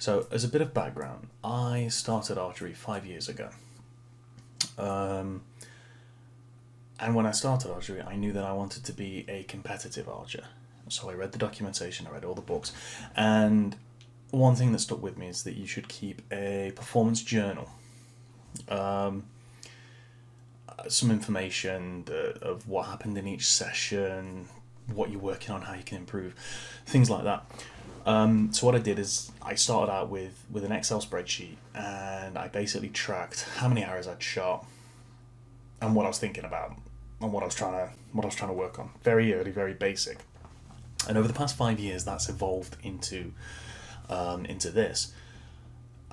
So, as a bit of background, I started archery 5 years ago. Um, and when I started archery, I knew that I wanted to be a competitive archer. So, I read the documentation, I read all the books, and one thing that stuck with me is that you should keep a performance journal. Um, some information of what happened in each session, what you're working on, how you can improve, things like that. So what I did is I started out with an Excel spreadsheet, and I basically tracked how many arrows I'd shot and what I was thinking about and what I was trying to work on. Very early, very basic. And over the past 5 years, that's evolved into this,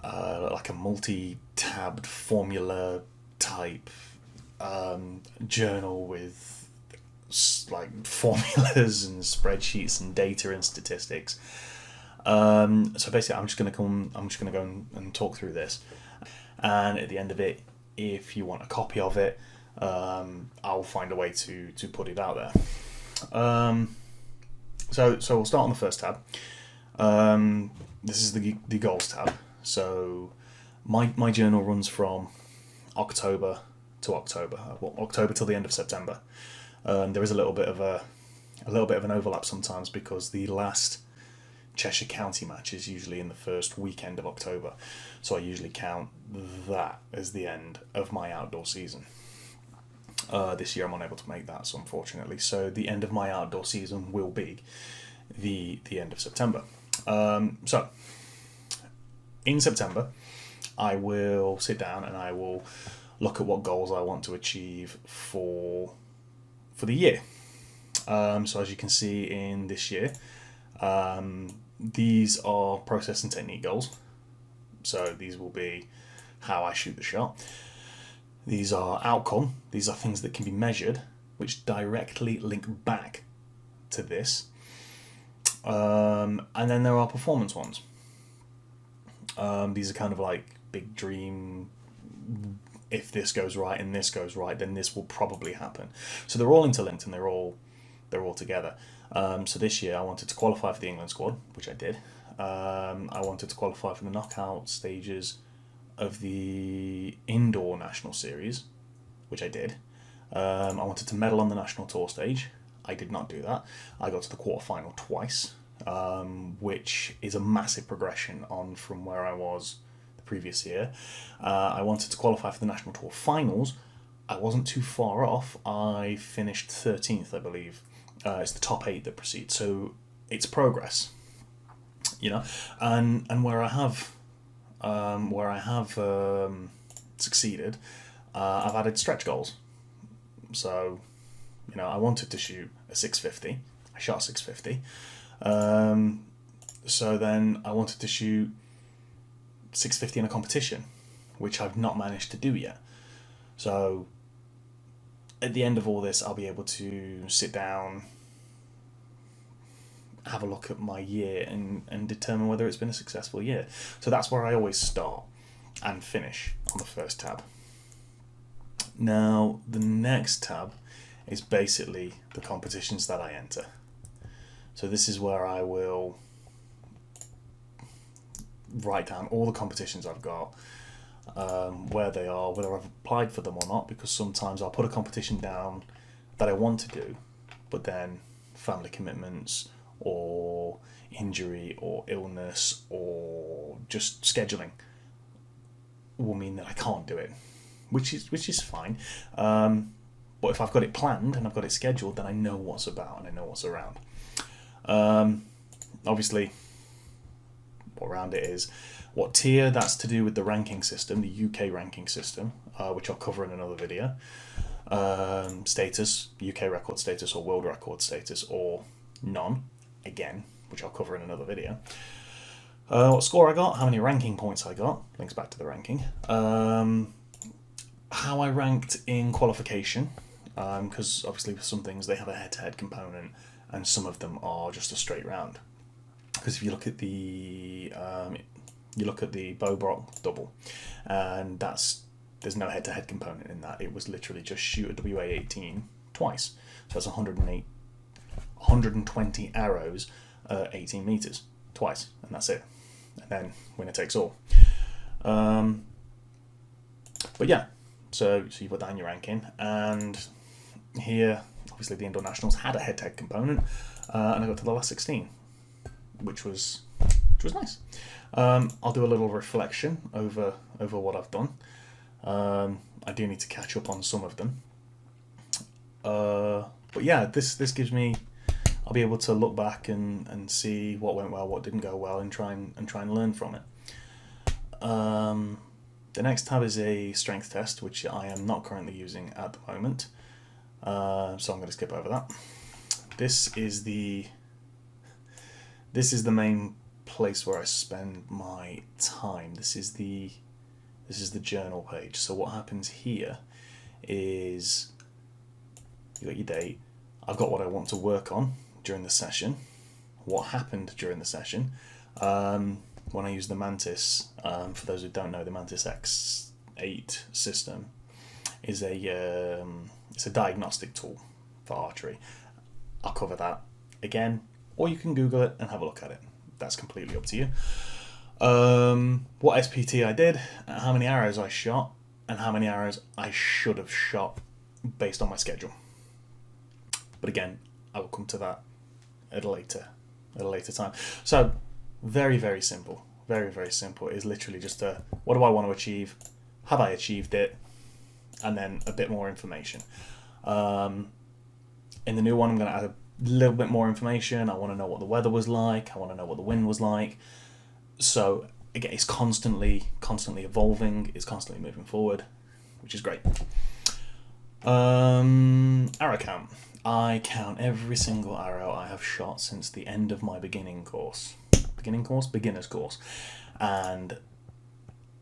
like a multi-tabbed formula type journal with like formulas and spreadsheets and data and statistics. So basically, I'm just gonna go and talk through this, and at the end of it, if you want a copy of it, I'll find a way to put it out there. So we'll start on the first tab. This is the goals tab. So my journal runs from October to October. Well, October till the end of September. There is a little bit of an overlap sometimes because the last Cheshire County match is usually in the first weekend of October, so I usually count that as the end of my outdoor season. This year I'm unable to make that, so unfortunately, so the end of my outdoor season will be the end of September. So in September, I will sit down and I will look at what goals I want to achieve for the year. So as you can see in this year, these are process and technique goals. So these will be how I shoot the shot. These are outcome. These are things that can be measured, which directly link back to this. And then there are performance ones. These are kind of like big dream. If this goes right and this goes right, then this will probably happen. So they're all interlinked and they're all together. So this year I wanted to qualify for the England squad, which I did. I wanted to qualify for the knockout stages of the indoor national series, which I did. I wanted to medal on the national tour stage. I did not do that. I got to the quarterfinal twice, which is a massive progression on from where I was the previous year. I wanted to qualify for the national tour finals. I wasn't too far off. I finished 13th, I believe. It's the top 8 that proceed, so it's progress, and where I have succeeded, I've added stretch goals. So, I wanted to shoot a 650. I shot 650. So then I wanted to shoot 650 in a competition, which I've not managed to do yet. So at the end of all this, I'll be able to sit down, have a look at my year and determine whether it's been a successful year. So that's where I always start and finish on the first tab. Now, the next tab is basically the competitions that I enter. So this is where I will write down all the competitions I've got, where they are, whether I've applied for them or not, because sometimes I'll put a competition down that I want to do, but then family commitments or injury or illness or just scheduling will mean that I can't do it, which is fine. But if I've got it planned and I've got it scheduled, then I know what's about and I know what's around. Obviously, what around it is what tier. That's to do with the ranking system, the UK ranking system, which I'll cover in another video. Status, UK record status or world record status, or none, again, which I'll cover in another video. What score I got, how many ranking points I got, links back to the ranking. How I ranked in qualification, because obviously with some things they have a head-to-head component and some of them are just a straight round. Because if you look at the Bow Brock double, and there's no head-to-head component in that. It was literally just shoot a WA18 twice. So that's 120 arrows, 18 meters twice, and that's it. and then winner takes all. But yeah, so you put that in your ranking, and here obviously the indoor nationals had a head-to-head component, and I got to the last 16, which was nice. I'll do a little reflection over what I've done. I do need to catch up on some of them, but yeah, this gives me, I'll be able to look back and see what went well, what didn't go well, and try and learn from it. The next tab is a strength test, which I am not currently using at the moment, so I'm going to skip over that. This is the main place where I spend my time. This is the journal page. So what happens here is you got your date. I've got what I want to work on during the session, what happened during the session. When I use the Mantis, for those who don't know, the Mantis X8 system is it's a diagnostic tool for archery. I'll cover that again, or you can Google it and have a look at it. That's completely up to you. What SPT I did, how many arrows I shot, and how many arrows I should have shot based on my schedule. But again, I will come to that at a later time. So very, very simple. Very, very simple. It is literally just what do I want to achieve? Have I achieved it? And then a bit more information. In the new one, I'm going to add a little bit more information. I want to know what the weather was like. I want to know what the wind was like. So again, it's constantly evolving. It's constantly moving forward, which is great. Arrow count. I count every single arrow I have shot since the end of my beginner's course, and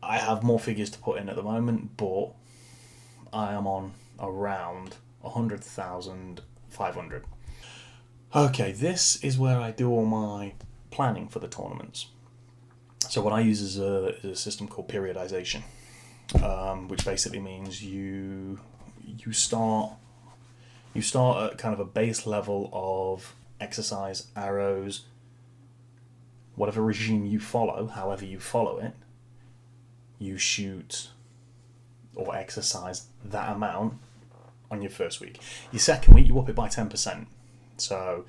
I have more figures to put in at the moment, but I am on around 100,500. Okay, this is where I do all my planning for the tournaments. So what I use is a system called periodization, which basically means you start at kind of a base level of exercise, arrows, whatever regime you follow, however you follow it, you shoot or exercise that amount on your first week. Your second week, you up it by 10%. So,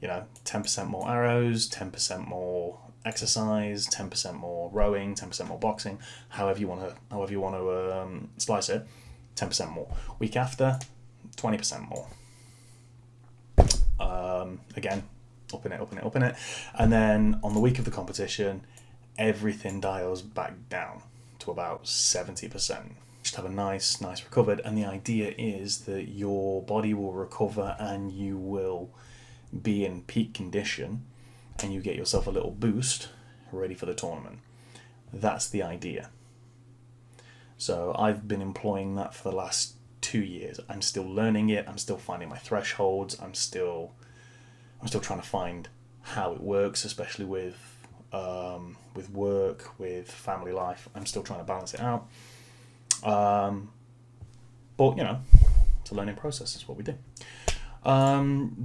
10% more arrows, 10% more exercise, 10% more rowing, 10% more boxing, however you want to slice it, 10% more. Week after, 20% more. Again, up in it. And then on the week of the competition, everything dials back down to about 70%. Just have a nice recovered, and the idea is that your body will recover and you will be in peak condition and you get yourself a little boost ready for the tournament. That's the idea. So I've been employing that for the last 2 years. I'm still learning it. I'm still finding my thresholds. I'm still trying to find how it works, especially with work, with family life. I'm still trying to balance it out. But it's a learning process. It's what we do.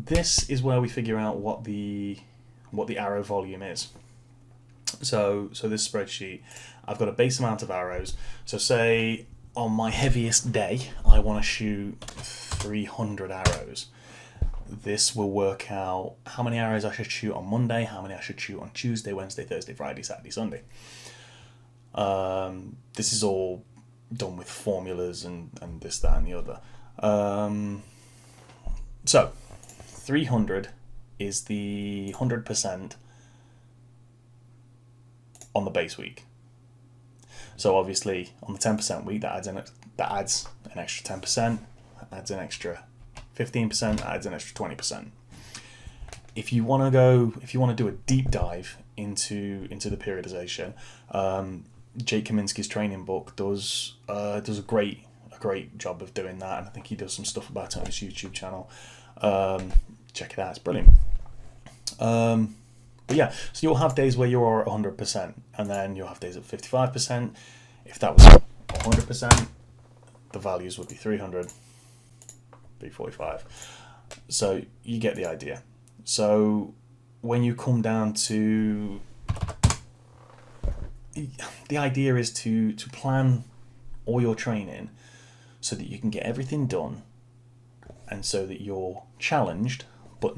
This is where we figure out what the arrow volume is. So this spreadsheet, I've got a base amount of arrows. So say on my heaviest day, I want to shoot 300 arrows. This will work out how many arrows I should shoot on Monday, how many I should shoot on Tuesday, Wednesday, Thursday, Friday, Saturday, Sunday. This is all done with formulas and this, that, and the other. So 300 is the 100% on the base week. So obviously on the 10% week, that adds an extra 10%, that adds an extra 15%, that adds an extra 20%. If you want to do a deep dive into the periodization, Jake Kaminsky's training book does a great job of doing that, and I think he does some stuff about it on his YouTube channel. Check it out, it's brilliant. But yeah, so you'll have days where you're at 100%, and then you'll have days at 55%. If that was 100%, the values would be 300, be 45. So you get the idea. So when you come down to the idea is to plan all your training so that you can get everything done, and so that you're challenged but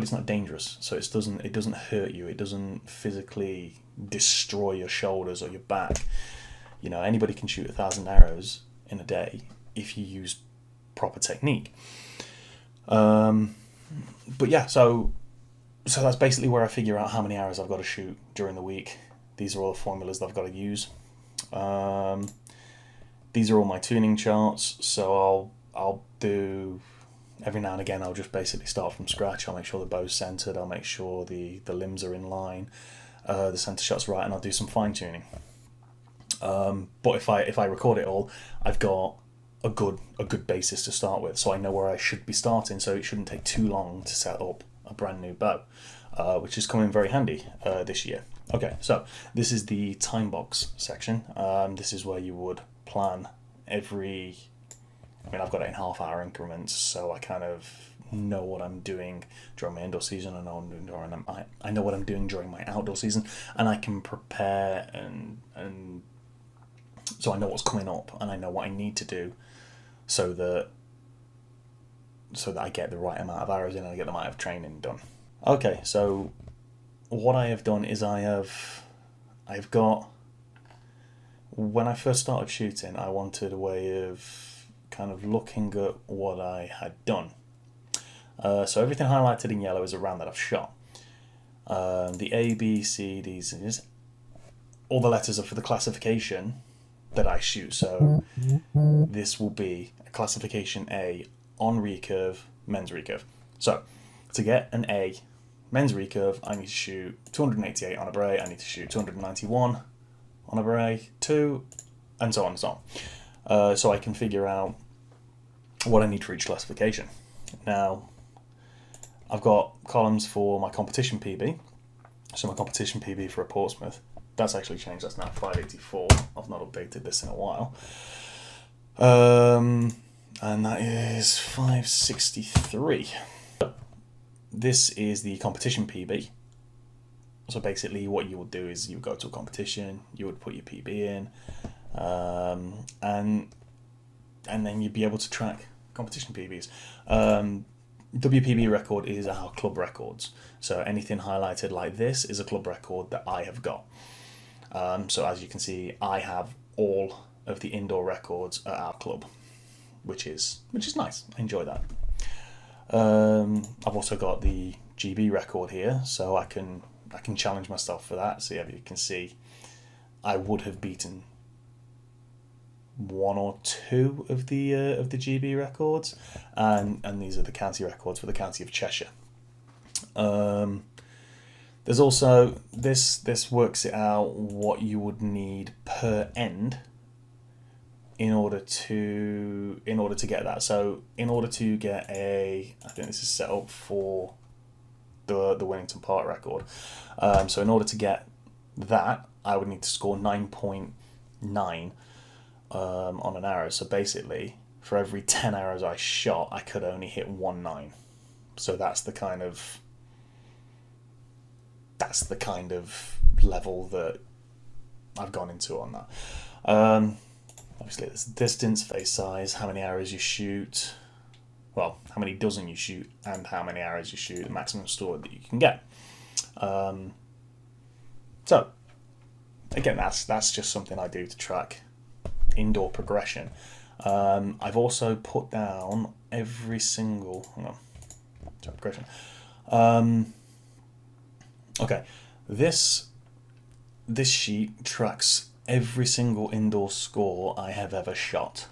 it's not dangerous. So it doesn't hurt you. It doesn't physically destroy your shoulders or your back. Anybody can shoot 1,000 arrows in a day if you use proper technique. But yeah, so that's basically where I figure out how many arrows I've got to shoot during the week. These are all the formulas that I've got to use. These are all my tuning charts. So I'll do, every now and again, I'll just basically start from scratch. I'll make sure the bow's centered. I'll make sure the limbs are in line, the center shot's right, and I'll do some fine tuning. But if I record it all, I've got a good basis to start with, so I know where I should be starting. So it shouldn't take too long to set up a brand new bow, which is coming very handy this year. Okay, so this is the time box section. This is where you would plan I've got it in half-hour increments, so I kind of know what I'm doing during my indoor season. I know what I'm doing during my outdoor season, and I can prepare and so I know what's coming up, and I know what I need to do so that I get the right amount of arrows in and I get the amount of training done. Okay, so what I have done is I've got, when I first started shooting, I wanted a way of kind of looking at what I had done. So everything highlighted in yellow is a round that I've shot. The A, B, C, D, all the letters are for the classification that I shoot. So this will be a classification A on recurve, men's recurve. So to get an A men's recurve, I need to shoot 288 on a bray, I need to shoot 291 on a bray 2, and so on and so on. So I can figure out what I need for each classification. Now, I've got columns for my competition PB. So my competition PB for a Portsmouth, that's actually changed, that's now 584. I've not updated this in a while. And that is 563. This is the competition PB. So basically what you would do is you would go to a competition, you would put your PB in, and then you'd be able to track competition PBs. WPB record is our club records. So anything highlighted like this is a club record that I have got. So as you can see, I have all of the indoor records at our club, which is nice. I enjoy that. I've also got the GB record here, so I can challenge myself for that. So yeah, you can see I would have beaten one or two of the GB records, and these are the county records for the county of Cheshire. There's also this works it out what you would need per end in order to get that. So in order to get I think this is set up for the Wellington Park record. So in order to get that, I would need to score 9.9 on an arrow. So basically, for every 10 arrows I shot, I could only hit 1.9. So that's the kind of level that I've gone into on that. Obviously, there's distance, face size, how many arrows you shoot, well, how many dozen you shoot, and how many arrows you shoot, the maximum score that you can get. So, again, that's just something I do to track indoor progression. I've also put down every single progression. Okay, this sheet tracks every single indoor score I have ever shot.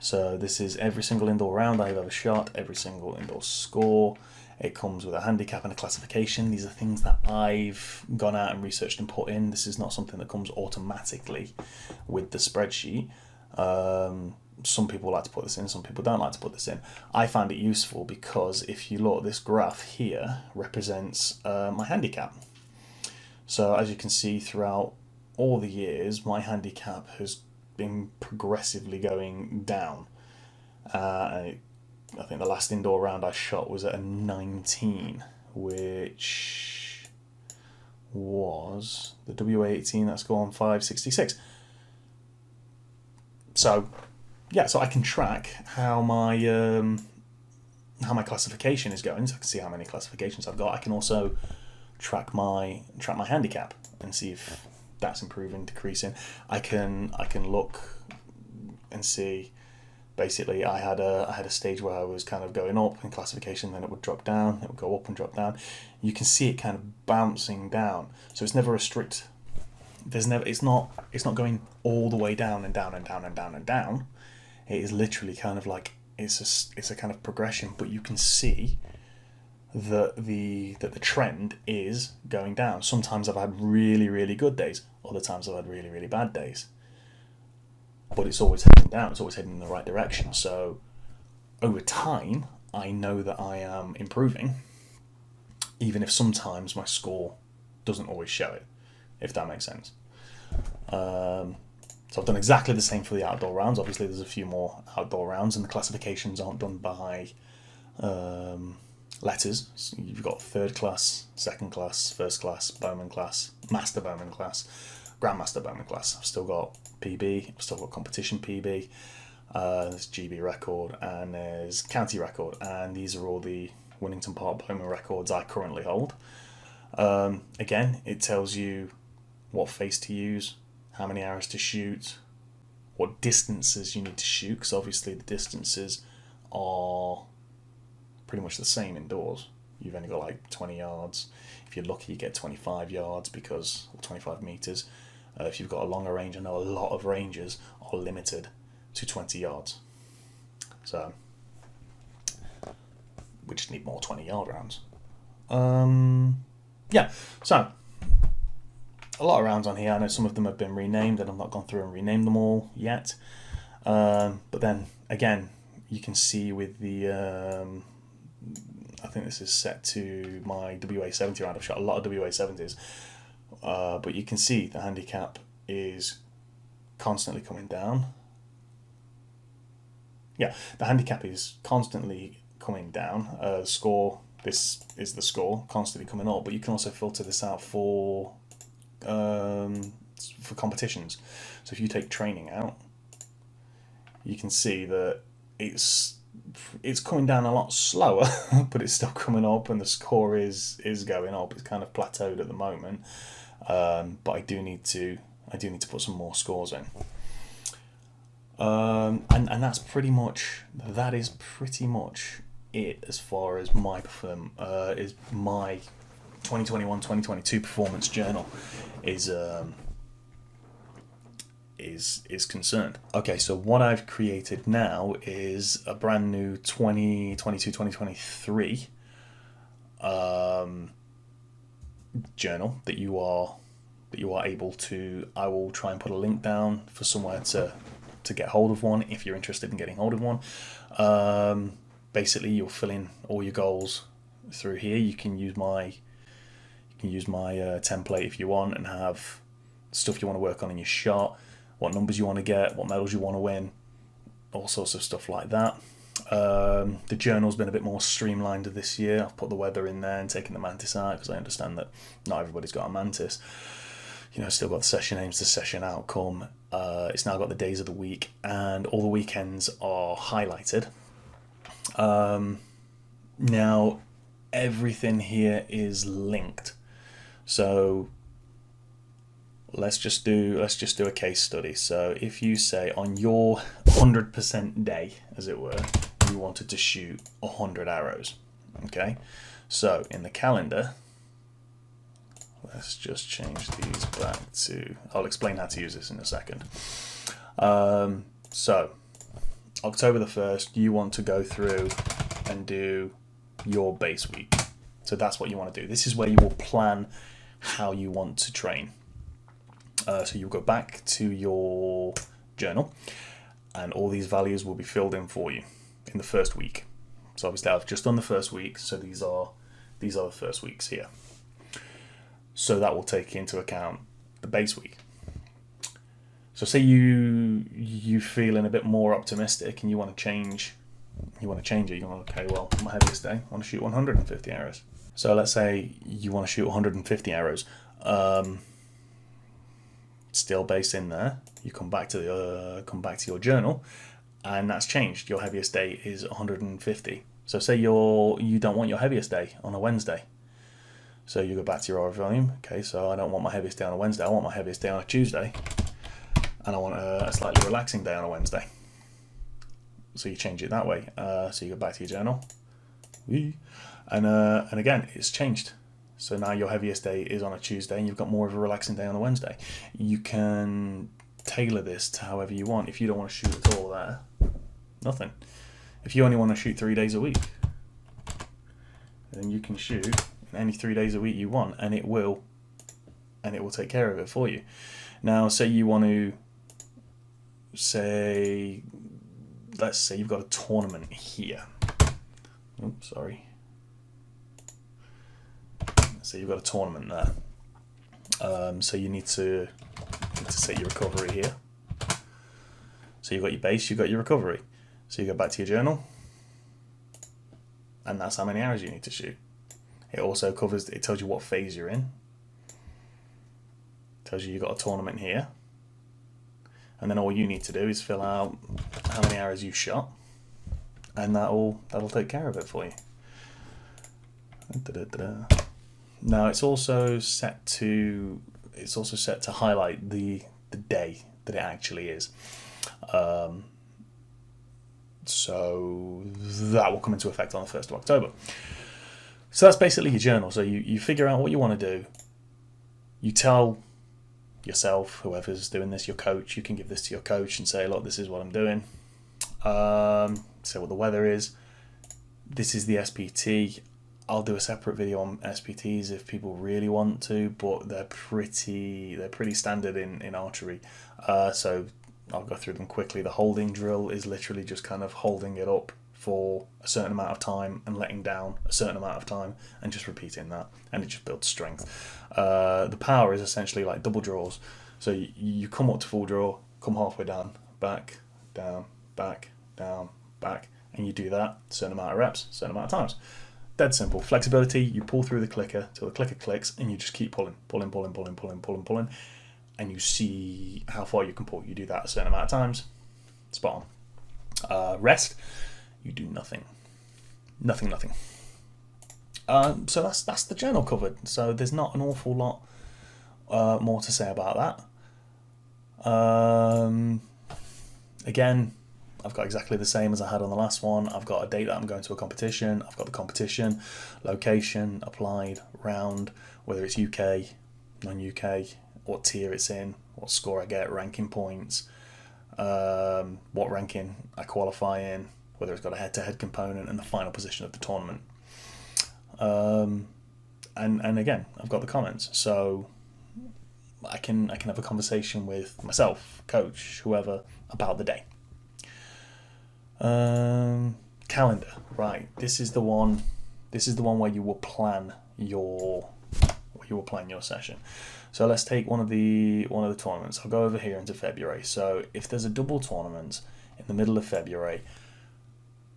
So this is every single indoor round I've ever shot, every single indoor score. It comes with a handicap and a classification. These are things that I've gone out and researched and put in. This is not something that comes automatically with the spreadsheet. Some people like to put this in, some people don't like to put this in. I find it useful because if you look, this graph here represents my handicap. So as you can see, throughout all the years, my handicap has been progressively going down. I think the last indoor round I shot was at a 19, which was the WA18, that's gone 566. So yeah, so I can track how my classification is going, so I can see how many classifications I've got. I can also track my handicap and see if that's improving, decreasing. I can look and see. Basically, I had a stage where I was kind of going up in classification, then it would drop down, it would go up and drop down. You can see it kind of bouncing down. So it's never a strict. It's not going all the way down and down and down and down and down. It is literally kind of like it's a kind of progression, but you can see that the trend is going down. Sometimes I've had really, really good days. Other times I've had really, really bad days. But it's always heading down. It's always heading in the right direction. So over time, I know that I am improving, even if sometimes my score doesn't always show it, if that makes sense. So I've done exactly the same for the outdoor rounds. Obviously, there's a few more outdoor rounds, and the classifications aren't done by letters. So you've got third class, second class, first class, bowman class, master bowman class, grandmaster bowman class. I've still got PB, I've still got competition PB, there's GB record, and there's county record, and these are all the Winnington Park bowman records I currently hold. Again, it tells you what face to use, how many arrows to shoot, what distances you need to shoot, because obviously the distances are pretty much the same indoors. You've only got like 20 yards. If you're lucky, you get 25 yards or 25 meters. If you've got a longer range, I know a lot of ranges are limited to 20 yards. So we just need more 20-yard rounds. Yeah, so a lot of rounds on here. I know some of them have been renamed, and I've not gone through and renamed them all yet. But then again, you can see with the I think this is set to my WA70 round. I've shot a lot of WA70s, but you can see the handicap is constantly coming down. Yeah, the handicap is constantly coming down. Score, this is the score, constantly coming up, but you can also filter this out for competitions. So if you take training out, you can see that it's coming down a lot slower, but it's still coming up, and the score is going up. It's kind of plateaued at the moment, but I do need to put some more scores in. And that's pretty much it as far as my is my 2021-2022 performance journal is concerned. Okay, so what I've created now is a brand new 2022-2023 journal that you are able to. I will try and put a link down for somewhere to get hold of one if you're interested in getting hold of one. Basically, you'll fill in all your goals through here. You can use my template if you want, and have stuff you want to work on in your shot, what numbers you want to get, what medals you want to win, all sorts of stuff like that. The journal's been a bit more streamlined this year. I've put the weather in there and taken the mantis out, because I understand that not everybody's got a mantis. Still got the session aims, the session outcome. It's now got the days of the week, and all the weekends are highlighted. Now everything here is linked. So let's just do a case study. So if you say on your 100% day, as it were, you wanted to shoot 100 arrows. Okay, so in the calendar, let's just change these back to, I'll explain how to use this in a second. So October the 1st, you want to go through and do your base week. So that's what you want to do. This is where you will plan how you want to train. So you'll go back to your journal, and all these values will be filled in for you in the first week. So obviously I've just done the first week, so these are the first weeks here. So that will take into account the base week. So say you feeling a bit more optimistic and you want to change it. You want, okay, well, my heaviest day, I want to shoot 150 arrows. So let's say you want to shoot 150 arrows. Still base in there. You come back to your journal, and that's changed. Your heaviest day is 150. So say you don't want your heaviest day on a Wednesday. So you go back to your aerobic volume. Okay, so I don't want my heaviest day on a Wednesday. I want my heaviest day on a Tuesday, and I want a slightly relaxing day on a Wednesday. So you change it that way. So you go back to your journal, and again it's changed. So now your heaviest day is on a Tuesday, and you've got more of a relaxing day on a Wednesday. You can tailor this to however you want. If you don't want to shoot at all there, nothing. If you only want to shoot 3 days a week, then you can shoot any 3 days a week you want, and it will take care of it for you. Now, say you want to let's say you've got a tournament here. Oops, sorry. So you've got a tournament there. So you need to set your recovery here. So you've got your base, you've got your recovery. So you go back to your journal, and that's how many hours you need to shoot. It also it tells you what phase you're in. It tells you you've got a tournament here. And then all you need to do is fill out how many hours you shot, and that'll take care of it for you. Now it's also set to highlight the day that it actually is. So that will come into effect on the 1st of October. So that's basically your journal. So you figure out what you want to do. You tell yourself, whoever's doing this, your coach, you can give this to your coach and say, look, this is what I'm doing. Say what the weather is. This is the SPT. I'll do a separate video on SPTs if people really want to, but they're pretty standard in archery. So I'll go through them quickly. The holding drill is literally just kind of holding it up for a certain amount of time and letting down a certain amount of time and just repeating that, and it just builds strength. The power is essentially like double draws. So you come up to full draw, come halfway down, back, down, back, down, back, and you do that a certain amount of reps, a certain amount of times. Dead simple. Flexibility, you pull through the clicker till the clicker clicks, and you just keep pulling, and you see how far you can pull. You do that a certain amount of times. Spot on. Rest, you do nothing. Nothing. So that's the journal covered. So there's not an awful lot more to say about that. Again, I've got exactly the same as I had on the last one. I've got a date that I'm going to a competition. I've got the competition, location, applied, round, whether it's UK, non-UK, what tier it's in, what score I get, ranking points, what ranking I qualify in, whether it's got a head-to-head component, and the final position of the tournament. And again, I've got the comments, so I can have a conversation with myself, coach, whoever, about the day. Calendar, right? This is the one where you will plan your session. So let's take one of the tournaments. I'll go over here into February. So if there's a double tournament in the middle of February,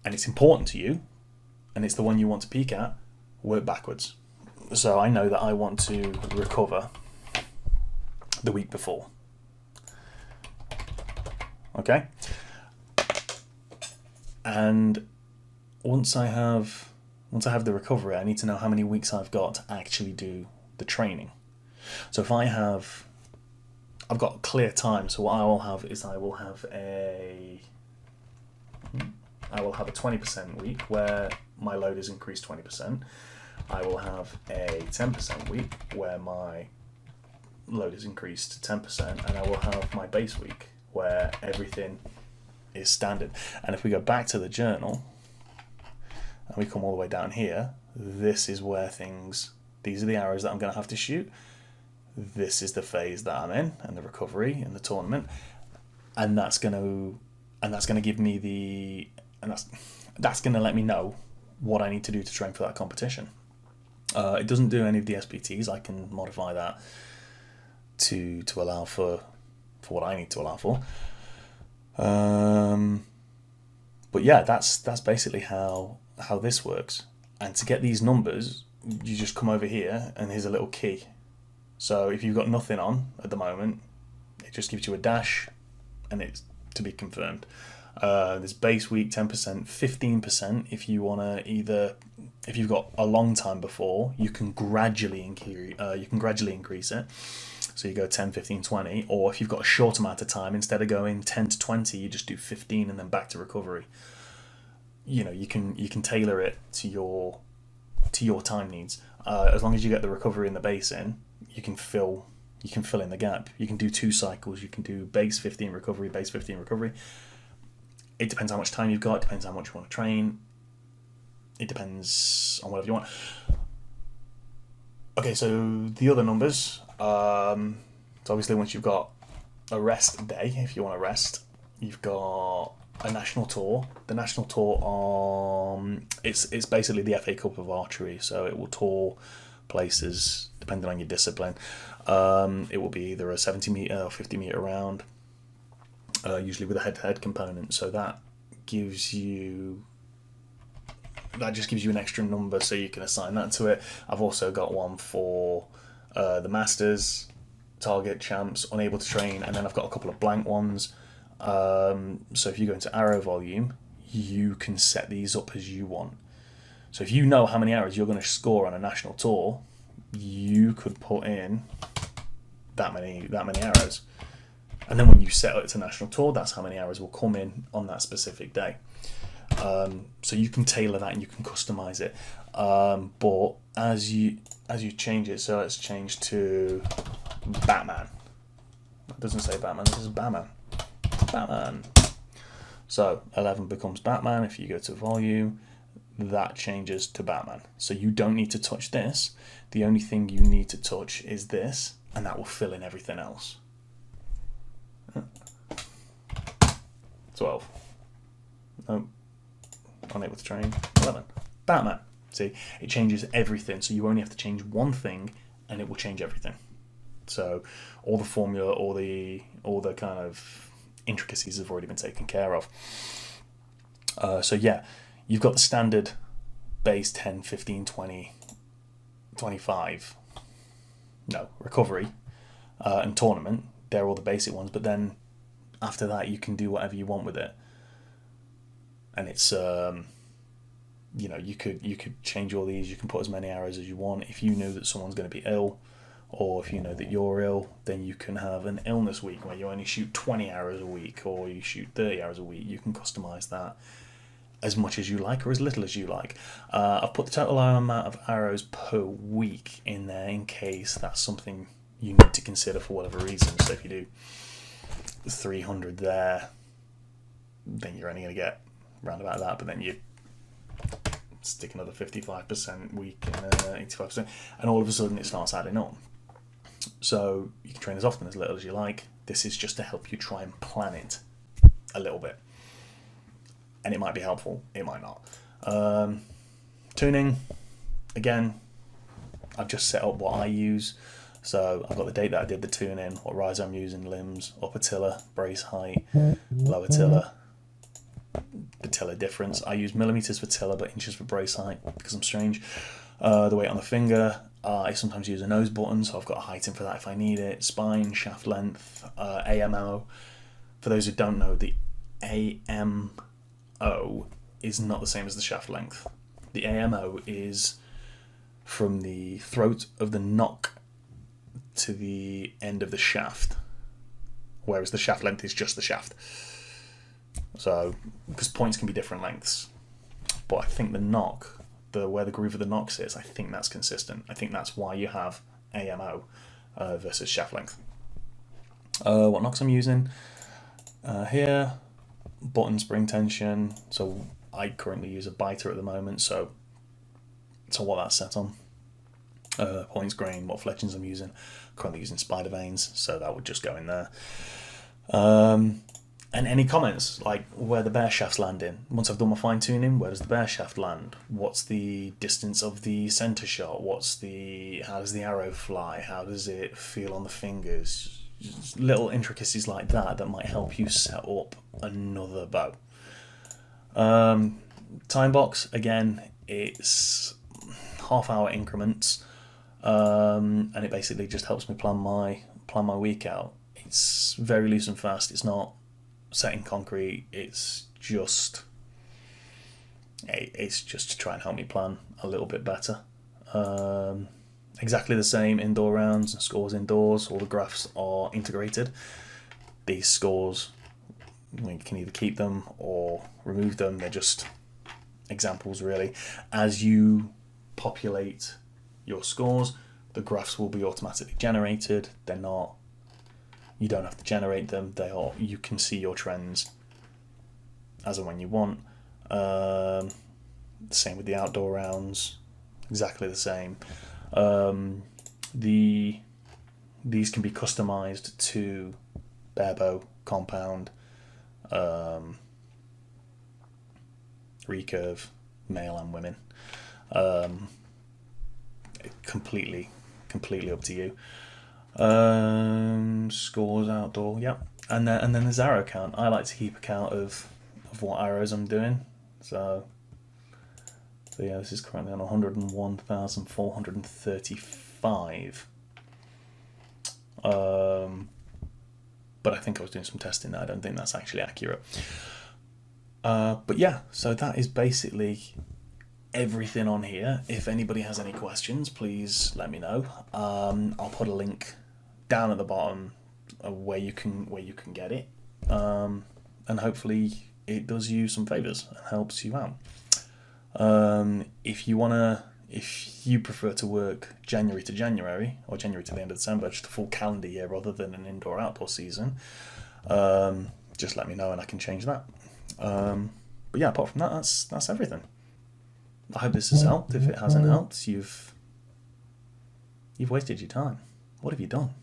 and it's important to you, and it's the one you want to peak at, work backwards. So I know that I want to recover the week before. Okay? And once I have the recovery, I need to know how many weeks I've got to actually do the training. So if I've got clear time, so what I will have is I will have a 20% week where my load is increased 20%. I will have a 10% week where my load is increased 10%, and I will have my base week where everything is standard. And if we go back to the journal and we come all the way down here, this is where these are the hours that I'm going to have to shoot. This is the phase that I'm in, and the recovery and the tournament, and that's going to give me that's going to let me know what I need to do to train for that competition. It doesn't do any of the SPTs. I can modify that to allow for what I need to allow for. But yeah, that's basically how this works. And to get these numbers, you just come over here, and here's a little key. So if you've got nothing on at the moment, it just gives you a dash, and it's to be confirmed. There's base week 10%, 15% if you want to if you've got a long time before, you can gradually increase it. So you go 10, 15, 20, or if you've got a short amount of time, instead of going 10 to 20, you just do 15 and then back to recovery. You can tailor it to your time needs. As long as you get the recovery and the base in, you can fill in the gap. You can do 2 cycles. You can do base 15 recovery, base 15 recovery. It depends how much time you've got. It depends how much you want to train. It depends on whatever you want. Okay, so the other numbers. So obviously, once you've got a rest day, if you want to rest, you've got a national tour. The national tour, it's basically the FA Cup of archery. So it will tour places depending on your discipline. It will be either a 70 meter or 50 meter round, usually with a head-to-head component. So that just gives you an extra number, so you can assign that to it. I've also got one for the Masters, Target, Champs, Unable to Train, and then I've got a couple of blank ones. So if you go into arrow volume, you can set these up as you want. So if you know how many arrows you're going to score on a national tour, you could put in that many arrows. And then when you set it to national tour, that's how many arrows will come in on that specific day. So you can tailor that and you can customize it. But as you change it, so let's change to Batman. It doesn't say Batman, this is Batman. Batman. So 11 becomes Batman. If you go to volume, that changes to Batman. So you don't need to touch this. The only thing you need to touch is this, and that will fill in everything else. 12. Nope. Unable to train. 11. Batman. See, it changes everything. So you only have to change one thing, and it will change everything. So all the formula, all the kind of intricacies have already been taken care of. So yeah, you've got the standard base 10, 15, 20, 25. No, recovery and tournament. They're all the basic ones, but then after that you can do whatever you want with it. And it's you could change all these. You can put as many arrows as you want. If you know that someone's going to be ill, or if you know that you're ill, then you can have an illness week where you only shoot 20 arrows a week, or you shoot 30 arrows a week. You can customize that as much as you like or as little as you like. I've put the total amount of arrows per week in there in case that's something you need to consider for whatever reason. So if you do 300 there, then you're only going to get around about that, but then you stick another 55% week and 85%, and all of a sudden it starts adding up. So you can train as often as little as you like. This is just to help you try and plan it a little bit, and it might be helpful, it might not. Tuning, again, I've just set up what I use. So I've got the date that I did the tuning, what riser I'm using, limbs, upper tiller, brace height, lower tiller, the tiller difference. I use millimeters for tiller but inches for brace height because I'm strange. The weight on the finger, I sometimes use a nose button, so I've got a height in for that if I need it. Spine, shaft length, AMO. For those who don't know, the AMO is not the same as the shaft length. The AMO is from the throat of the nock to the end of the shaft, whereas the shaft length is just the shaft. So, because points can be different lengths, but I think the nock, where the groove of the nock sits, I think that's consistent. I think that's why you have AMO versus shaft length. What nocks I'm using here, button spring tension. So I currently use a biter at the moment, so what that's set on. Points grain, what fletchings I'm using. Currently using spider veins, so that would just go in there. And any comments, like where the bear shaft's landing. Once I've done my fine tuning, where does the bear shaft land? What's the distance of the center shot? How does the arrow fly? How does it feel on the fingers? Just little intricacies like that might help you set up another bow. Time box, again, it's half-hour increments. and it basically just helps me plan my week out. It's very loose and fast. It's not set in concrete. It's just to try and help me plan a little bit better. Exactly the same indoor rounds and scores indoors. All the graphs are integrated. These scores, you can either keep them or remove them. They're just examples, really. As you populate your scores, the graphs will be automatically generated. They're not, you don't have to generate them. They are, you can see your trends as and when you want. Same with the outdoor rounds, exactly the same. These can be customized to barebow, compound, recurve, male and women. Completely up to you. Scores outdoor, yeah, and then there's arrow count. I like to keep a count of what arrows I'm doing. So yeah, this is currently on 101,435. But I think I was doing some testing there. I don't think that's actually accurate. But yeah, so that is basically everything on here. If anybody has any questions, please let me know. I'll put a link down at the bottom of where you can get it, and hopefully it does you some favors and helps you out. If you prefer to work January to January or January to the end of December, just a full calendar year rather than an indoor-outdoor season, just let me know and I can change that. But yeah, apart from that, that's everything. I hope this has helped. If it hasn't helped, you've wasted your time. What have you done?